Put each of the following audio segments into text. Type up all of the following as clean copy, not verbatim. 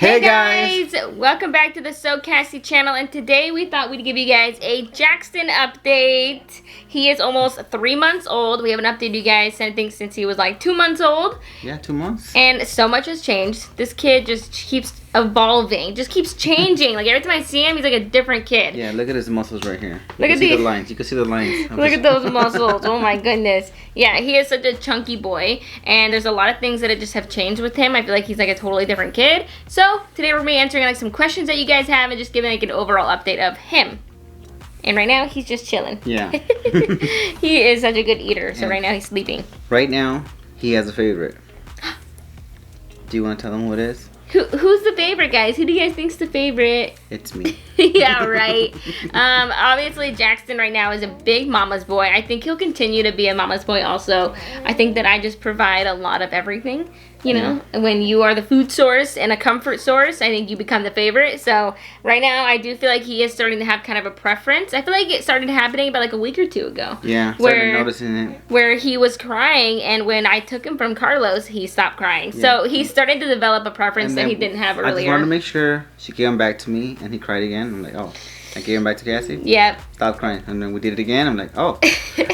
Hey guys! Welcome back to the So Cassie channel, and today we thought we'd give you guys a Jaxton update. He is almost 3 months old. We haven't updated you guys, I think, since he was like 2 months old. Yeah, 2 months. And so much has changed. This kid just keeps evolving, just keeps changing. Like every time I see him, he's like a different kid. Yeah, look at his muscles right here. Look at the lines. You can see the lines. Look at those muscles. Oh my goodness. Yeah, he is such a chunky boy, and there's a lot of things that just have changed with him. I feel like he's like a totally different kid. So today we're gonna be answering like some questions that you guys have and just giving like an overall update of him. And right now he's just chilling. Yeah. He is such a good eater. So right now he's sleeping. Right now he has a favorite. Do you want to tell him who it is? Who's the favorite, guys? Who do you guys think's the favorite? It's me. Yeah, right. Obviously, Jaxton right now is a big mama's boy. I think he'll continue to be a mama's boy also. I think that I just provide a lot of everything. You know, when you are the food source and a comfort source, I think you become the favorite. So right now, I do feel like he is starting to have kind of a preference. I feel like it started happening about like a week or two ago. Yeah, started noticing it. Where he was crying, and when I took him from Carlos, he stopped crying. Yeah. So he started to develop a preference that he didn't have earlier. I just wanted to make sure she gave him back to me, and he cried again. I'm like, oh. I gave him back to Cassie. Yep. Stop crying. And then we did it again. I'm like, oh.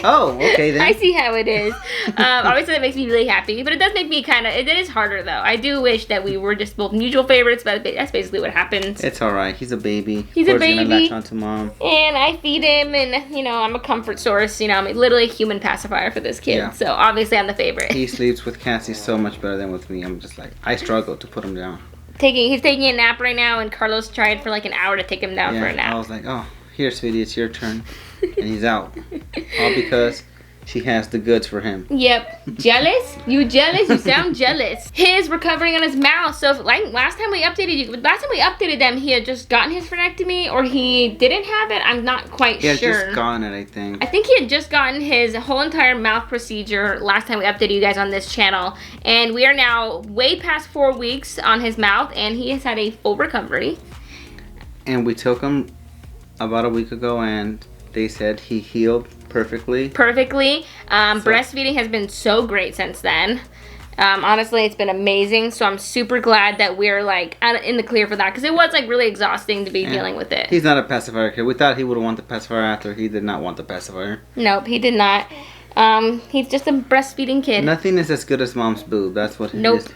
Oh, okay then. I see how it is. Obviously, that makes me really happy. But it does make me kind of... It is harder, though. I do wish that we were just both mutual favorites. But that's basically what happens. It's all right. He's a baby. He's a baby. He's going to latch on to mom. And I feed him. And, you know, I'm a comfort source. You know, I'm literally a human pacifier for this kid. Yeah. So, obviously, I'm the favorite. He sleeps with Cassie so much better than with me. I'm just like... I struggle to put him down. He's taking a nap right now. And Carlos tried for like an hour to take him down for a nap. I was like, oh... Here, sweetie, it's your turn. And he's out. All because she has the goods for him. Yep. Jealous? You jealous? You sound jealous. His recovering on his mouth. So, like, last time we updated them, he had just gotten his frenectomy, or he didn't have it. I'm not quite sure. He had just gotten it, I think. I think he had just gotten his whole entire mouth procedure last time we updated you guys on this channel. And we are now way past 4 weeks on his mouth, and he has had a full recovery. And we took him about a week ago, and they said he healed perfectly. Breastfeeding has been so great since then. Honestly, it's been amazing. So I'm super glad that we're like in the clear for that, because it was like really exhausting to be dealing with it. He's not a pacifier kid. We thought he would want the pacifier after. He did not want the pacifier. Nope, he did not. He's just a breastfeeding kid. Nothing is as good as mom's boob. That's what he is.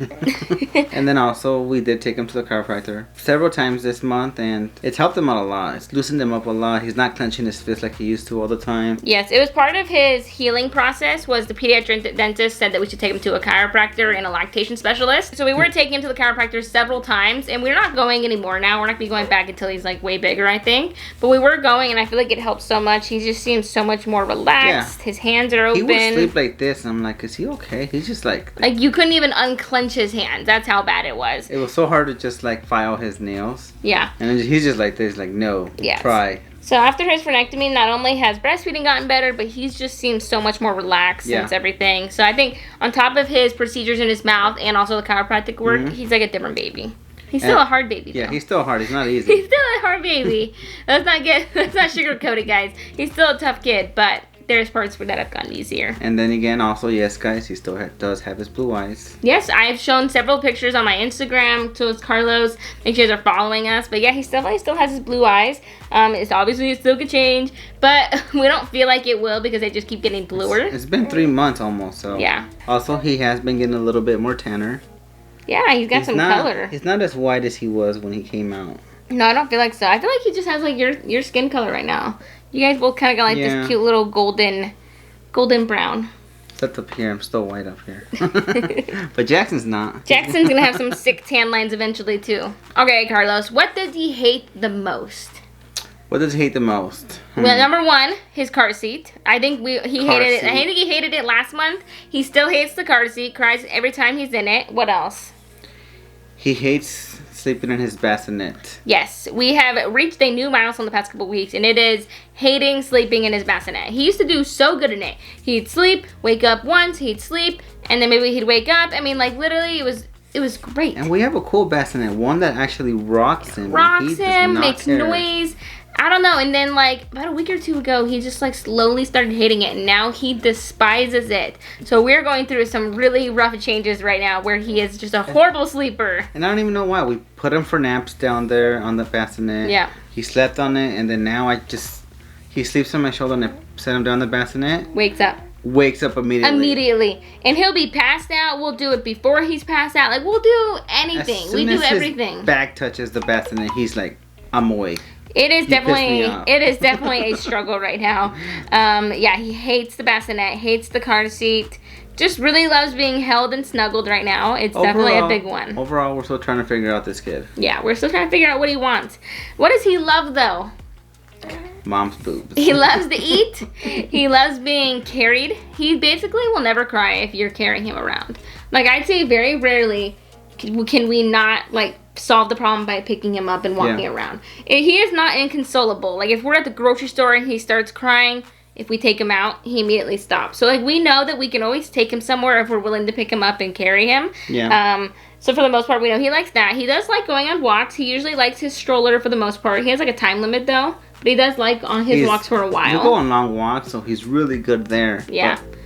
And then also, we did take him to the chiropractor several times this month, and it's helped him out a lot. It's loosened him up a lot. He's not clenching his fist like he used to all the time. Yes, it was part of his healing process. Was the pediatric dentist said that we should take him to a chiropractor and a lactation specialist. So we were taking him to the chiropractor several times, and we're not going anymore now. We're not going to be going back until he's like way bigger, I think. But we were going, and I feel like it helped so much. He just seems so much more relaxed. Yeah. His hands are open. He would sleep like this, and I'm like, is he okay? He's just like you couldn't even unclench his hands. That's how bad it was. It was so hard to just like file his nails. Yeah. And he's just like this, like, no, try. So after his frenectomy, not only has breastfeeding gotten better, but he's just seems so much more relaxed since everything. So I think on top of his procedures in his mouth and also the chiropractic work, he's like a different baby. He's still a hard baby. Yeah, he's still hard. He's not easy. He's still a hard baby. Let's not sugarcoat it, guys. He's still a tough kid, but there's parts where that have gotten easier. And then again, also, yes, guys, he still does have his blue eyes. Yes, I've shown several pictures on my Instagram to Carlos. Make sure you guys are following us. But yeah, he definitely still has his blue eyes. It's obviously it still could change, but we don't feel like it will because they just keep getting bluer. It's been 3 months almost, so yeah. Also, he has been getting a little bit more tanner. Yeah, he's got some color. He's not as white as he was when he came out. No, I don't feel like so. I feel like he just has like your skin color right now. You guys both kind of got like this cute little golden brown. Except up here, I'm still white up here. But Jackson's not. Jackson's gonna have some sick tan lines eventually too. Okay, Carlos, what does he hate the most? What does he hate the most? Well, number one, his car seat. I think he hated it. I think he hated it last month. He still hates the car seat. Cries every time he's in it. What else? He hates sleeping in his bassinet. Yes, we have reached a new milestone the past couple weeks, and it is hating sleeping in his bassinet. He used to do so good in it. He'd sleep, wake up once, he'd sleep, and then maybe he'd wake up. I mean, like, literally, it was great. And we have a cool bassinet, one that actually rocks him. Makes noise. I don't know. And then like about a week or two ago, he just like slowly started hating it. And now he despises it. So we're going through some really rough changes right now where he is just a horrible sleeper. And I don't even know why. We put him for naps down there on the bassinet. Yeah. He slept on it, and then now he sleeps on my shoulder and I set him down the bassinet. Wakes up immediately. And he'll be passed out. We'll do it before he's passed out. Like, we'll do anything. We do everything. His back touches the bassinet, he's like, I'm awake. It is definitely a struggle right now. Yeah, he hates the bassinet, hates the car seat. Just really loves being held and snuggled right now. It's definitely a big one. Overall, we're still trying to figure out this kid. Yeah, we're still trying to figure out what he wants. What does he love though? Mom's boobs. He loves to eat. He loves being carried. He basically will never cry if you're carrying him around. Like, I'd say very rarely can we not like solve the problem by picking him up and walking around. He is not inconsolable. Like, if we're at the grocery store and he starts crying, if we take him out, he immediately stops. So like, we know that we can always take him somewhere if we're willing to pick him up and carry him. Yeah. So for the most part, we know he likes that. He does like going on walks. He usually likes his stroller for the most part. He has like a time limit though, but he does like on his walks for a while. We go on long walks, so he's really good there. Yeah. But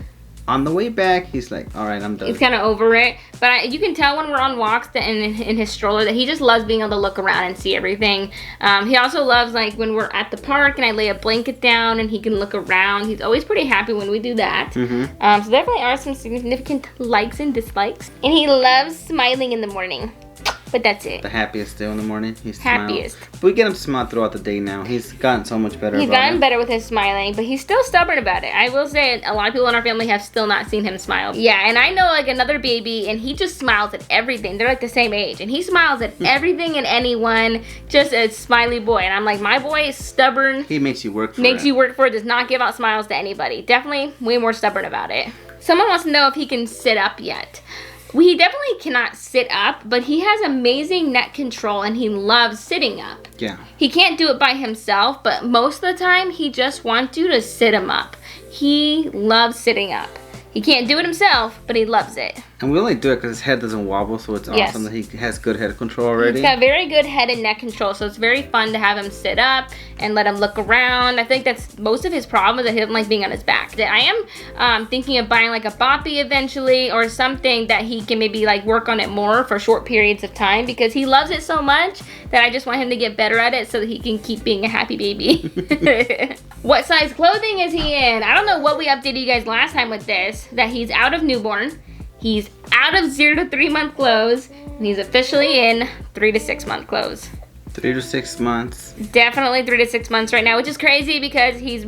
on the way back, he's like, all right, I'm done. He's kind of over it. But you can tell when we're on walks in his stroller that he just loves being able to look around and see everything. He also loves, like, when we're at the park and I lay a blanket down and he can look around. He's always pretty happy when we do that. Mm-hmm. So definitely are some significant likes and dislikes. And he loves smiling in the morning. But that's it. The happiest day in the morning. He's happiest. Smiles. We get him to smile throughout the day now. He's gotten so much better. He's gotten better with his smiling, but he's still stubborn about it. I will say a lot of people in our family have still not seen him smile. Yeah, and I know like another baby, and he just smiles at everything. They're like the same age, and he smiles at everything and anyone. Just a smiley boy, and I'm like, my boy is stubborn. He makes you work for it. Makes you work for it. Does not give out smiles to anybody. Definitely way more stubborn about it. Someone wants to know if he can sit up yet. He definitely cannot sit up, but he has amazing neck control and he loves sitting up. Yeah. He can't do it by himself, but most of the time he just wants you to sit him up. He loves sitting up. He can't do it himself, but he loves it. And we only do it because his head doesn't wobble, so it's awesome that he has good head control already. He's got very good head and neck control, so it's very fun to have him sit up and let him look around. I think that's most of his problem, is that he doesn't like being on his back. I am thinking of buying like a boppy eventually, or something that he can maybe like work on it more for short periods of time, because he loves it so much that I just want him to get better at it so that he can keep being a happy baby. What size clothing is he in? I don't know what we updated you guys last time with this, that he's out of newborn. He's out of 0 to 3 month clothes, and he's officially in 3 to 6 month clothes. 3 to 6 months. Definitely 3 to 6 months right now, which is crazy because he's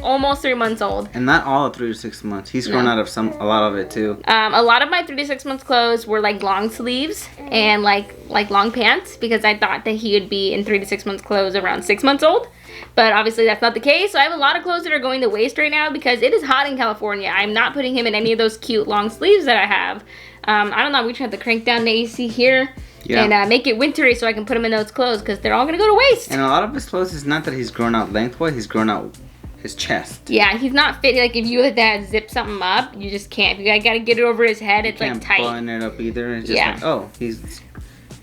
almost 3 months old. And not all of 3 to 6 months. He's grown out of a lot of it too. A lot of my 3 to 6 months clothes were like long sleeves and like long pants, because I thought that he would be in 3 to 6 months clothes around 6 months old. But obviously that's not the case. So I have a lot of clothes that are going to waste right now because it is hot in California. I'm not putting him in any of those cute long sleeves that I have. I don't know, we trying to crank down the AC here and make it wintry so I can put him in those clothes, because they're all going to go to waste. And a lot of his clothes is not that he's grown out lengthwise, he's grown out his chest. Yeah, he's not fit. Like, if you let that zip something up, you just can't. You got to get it over his head. It's like tight. You can't button it up either. It's just like, oh,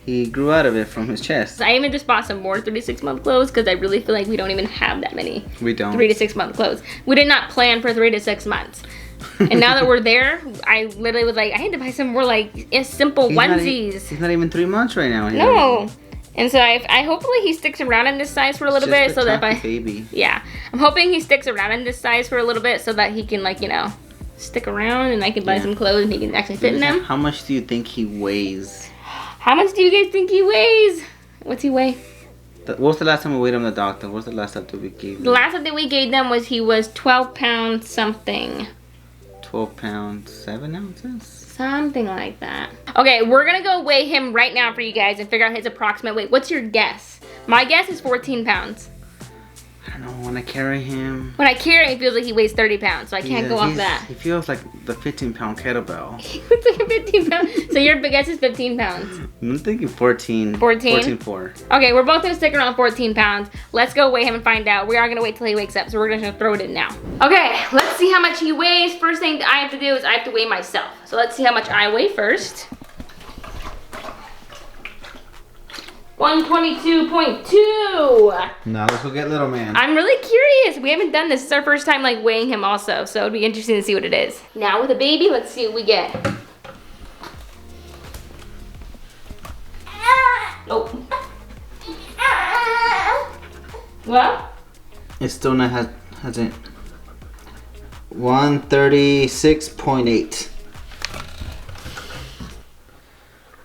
he grew out of it from his chest. I even just bought some more 3 to 6 month clothes because I really feel like we don't even have that many. We don't. 3 to 6 month clothes. We did not plan for 3 to 6 months. And now that we're there, I literally was like, I need to buy some more like simple onesies. He's not even 3 months right now. No. And so I hopefully he sticks around in this size for a little bit, so that baby. Yeah, I'm hoping he sticks around in this size for a little bit so that he can, like, you know, stick around and I can buy some clothes and he can actually fit in them. How much do you think he weighs? How much do you guys think he weighs? What's he weigh? What was the last time we weighed him the doctor? What was the last time that we gave him? The last time that we gave them was he was 12 pounds something. 12 pounds, 7 ounces? Something like that. Okay, we're gonna go weigh him right now for you guys and figure out his approximate weight. What's your guess? My guess is 14 pounds. I don't know, when I carry him... When I carry him, it feels like he weighs 30 pounds, so I can't go off that. He feels like the 15-pound kettlebell. It's like a 15 pounds. So your guess is 15 pounds. I'm thinking 14. 14? 14.4. Okay, we're both gonna stick around 14 pounds. Let's go weigh him and find out. We are gonna wait till he wakes up, so we're gonna throw it in now. Okay, let's see how much he weighs. First thing that I have to do is I have to weigh myself. So let's see how much I weigh first. 122.2. Now let's go get little man. I'm really curious. We haven't done this. This is our first time like weighing him also, so it'd be interesting to see what it is. Now with a baby, let's see what we get. Oh. Well? It still not hasn't. 136.8.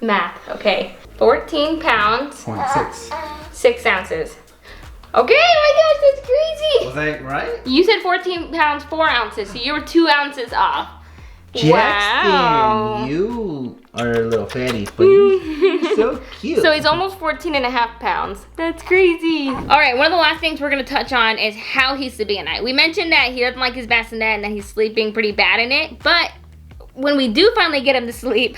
Math, okay. 14 pounds. 0.6. 6 ounces. Okay, my gosh, that's crazy. Was I right? You said 14 pounds, 4 ounces, so you were 2 ounces off. Jaxton, wow. You are a little fatty, but you're so cute. So he's almost 14 and a half pounds. That's crazy. All right, one of the last things we're gonna touch on is how he's sleeping at night. We mentioned that he doesn't like his bassinet and that he's sleeping pretty bad in it, but when we do finally get him to sleep,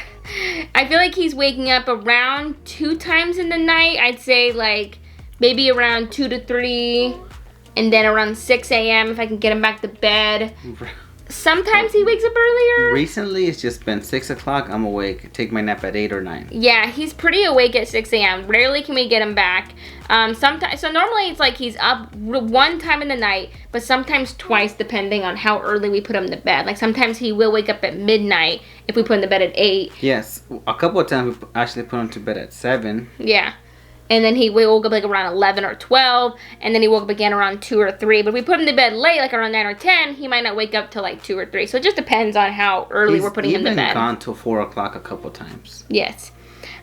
I feel like he's waking up around 2 times in the night. I'd say like maybe around 2 to 3 and then around 6 a.m. if I can get him back to bed. Sometimes he wakes up earlier. Recently, it's just been 6 o'clock. I'm awake. Take my nap at 8 or 9. Yeah, he's pretty awake at 6 a.m. Rarely can we get him back. Sometimes, so normally it's like he's up 1 time in the night, but sometimes twice depending on how early we put him to bed. Like sometimes he will wake up at midnight if we put him to bed at 8. Yes, a couple of times we actually put him to bed at 7. Yeah. And then he woke up like around 11 or 12, and then he woke up again around 2 or 3. But if we put him to bed late, like around 9 or 10, he might not wake up till like 2 or 3. So it just depends on how early we're putting him to bed. He's been gone till 4 o'clock a couple times. Yes.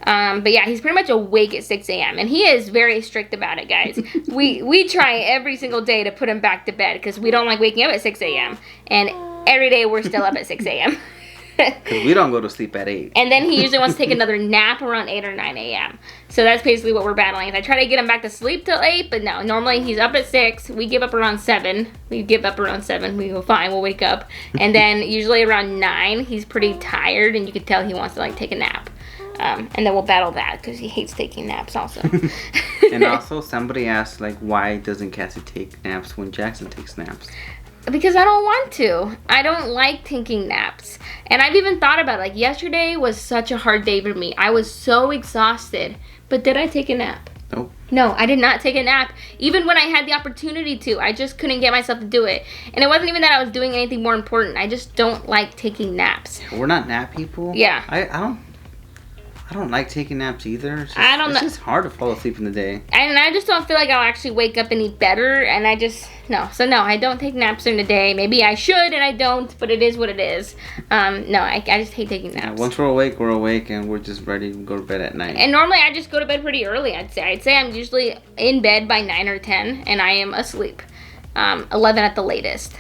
But yeah, he's pretty much awake at 6 a.m. And he is very strict about it, guys. we try every single day to put him back to bed because we don't like waking up at 6 a.m. And every day we're still up at 6 a.m. Because we don't go to sleep at 8. And then he usually wants to take another nap around 8 or 9 a.m. So that's basically what we're battling. I try to get him back to sleep till 8, but no. Normally he's up at 6. We give up around 7. We go, fine, we'll wake up. And then usually around 9, he's pretty tired, and you can tell he wants to like take a nap. And then we'll battle that because he hates taking naps also. And also somebody asked like, why doesn't Cassie take naps when Jaxton takes naps? Because I don't want to. I don't like taking naps. And I've even thought about it. Like yesterday was such a hard day for me. I was so exhausted. But did I take a nap? Nope. No, I did not take a nap. Even when I had the opportunity to. I just couldn't get myself to do it. And it wasn't even that I was doing anything more important. I just don't like taking naps. We're not nap people. Yeah. I don't like taking naps either. It's just hard to fall asleep in the day. And I just don't feel like I'll actually wake up any better. And I just, no. So no, I don't take naps during the day. Maybe I should and I don't, but it is what it is. No, I just hate taking naps. Yeah, once we're awake and we're just ready to go to bed at night. And normally I just go to bed pretty early, I'd say. I'm usually in bed by 9 or 10 and I am asleep. 11 at the latest.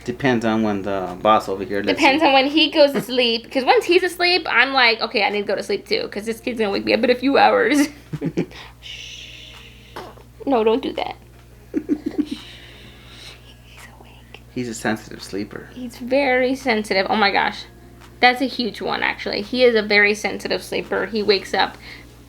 Depends on when the boss over here lets Depends on when he goes to sleep. Because once he's asleep, I'm like, okay, I need to go to sleep too. Because this kid's going to wake me up in a few hours. Shh. No, don't do that. He's awake. He's a sensitive sleeper. He's very sensitive. Oh my gosh. That's a huge one, actually. He is a very sensitive sleeper. He wakes up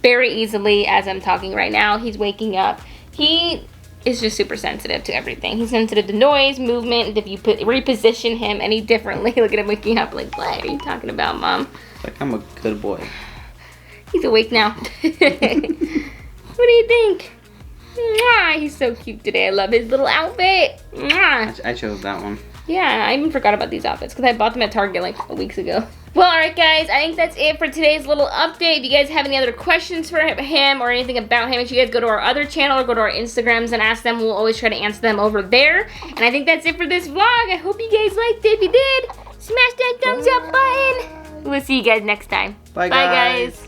very easily as I'm talking right now. He's waking up. He is just super sensitive to everything. He's sensitive to noise, movement. If you reposition him any differently, look at him waking up like, what are you talking about, Mom? Like, I'm a good boy. He's awake now. What do you think? Mwah, he's so cute today. I love his little outfit. Mwah. I chose that one. Yeah, I even forgot about these outfits because I bought them at Target like weeks ago. Well, alright guys, I think that's it for today's little update. If you guys have any other questions for him or anything about him, make sure you guys go to our other channel or go to our Instagrams and ask them. We'll always try to answer them over there. And I think that's it for this vlog. I hope you guys liked it. If you did, smash that thumbs up button. We'll see you guys next time. Bye guys.